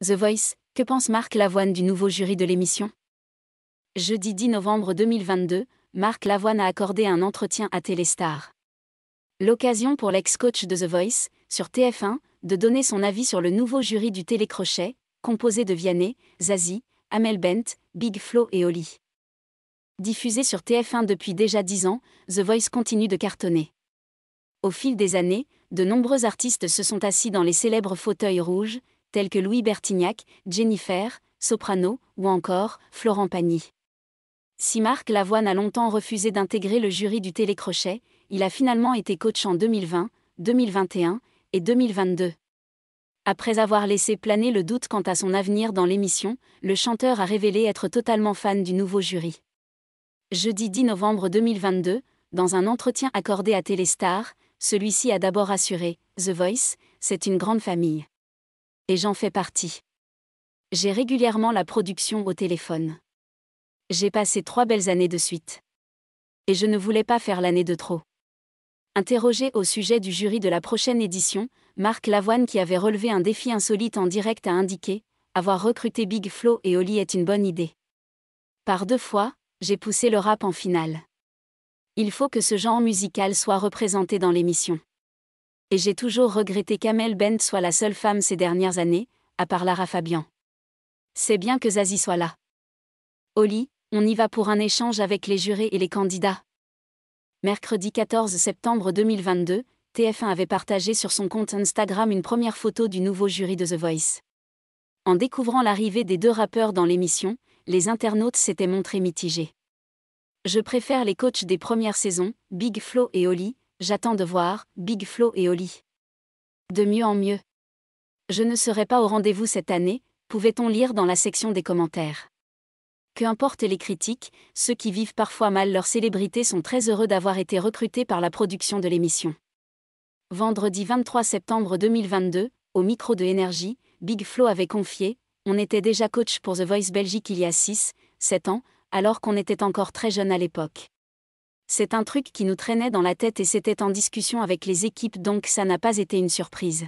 The Voice, que pense Marc Lavoine du nouveau jury de l'émission? Jeudi 10 novembre 2022, Marc Lavoine a accordé un entretien à Téléstar. L'occasion pour l'ex-coach de The Voice, sur TF1, de donner son avis sur le nouveau jury du télécrochet, composé de Vianney, Zazie, Amel Bent, Big Flo et Oli. Diffusé sur TF1 depuis déjà 10 ans, The Voice continue de cartonner. Au fil des années, de nombreux artistes se sont assis dans les célèbres fauteuils rouges, tels que Louis Bertignac, Jennifer, Soprano, ou encore Florent Pagny. Si Marc Lavoine a longtemps refusé d'intégrer le jury du télécrochet, il a finalement été coach en 2020, 2021 et 2022. Après avoir laissé planer le doute quant à son avenir dans l'émission, le chanteur a révélé être totalement fan du nouveau jury. Jeudi 10 novembre 2022, dans un entretien accordé à Téléstar, celui-ci a d'abord assuré « The Voice, c'est une grande famille. Et j'en fais partie. J'ai régulièrement la production au téléphone. J'ai passé 3 belles années de suite. Et je ne voulais pas faire l'année de trop. » Interrogé au sujet du jury de la prochaine édition, Marc Lavoine, qui avait relevé un défi insolite en direct, a indiqué « Avoir recruté Big Flo et Oli est une bonne idée. Par 2 fois, j'ai poussé le rap en finale. Il faut que ce genre musical soit représenté dans l'émission. Et j'ai toujours regretté qu'Amel Bent soit la seule femme ces dernières années, à part Lara Fabian. C'est bien que Zazie soit là. Oli, on y va pour un échange avec les jurés et les candidats. Mercredi 14 septembre 2022, TF1 avait partagé sur son compte Instagram une première photo du nouveau jury de The Voice. En découvrant l'arrivée des 2 rappeurs dans l'émission, les internautes s'étaient montrés mitigés. Je préfère les coachs des premières saisons, Big Flo et Oli, j'attends de voir Big Flo et Oli. De mieux en mieux. Je ne serai pas au rendez-vous cette année, pouvait-on lire dans la section des commentaires. Peu importe les critiques, ceux qui vivent parfois mal leur célébrité sont très heureux d'avoir été recrutés par la production de l'émission. Vendredi 23 septembre 2022, au micro de Énergie, Big Flo avait confié « On était déjà coach pour The Voice Belgique il y a 6-7 ans, alors qu'on était encore très jeune à l'époque. C'est un truc qui nous traînait dans la tête et c'était en discussion avec les équipes, donc ça n'a pas été une surprise. »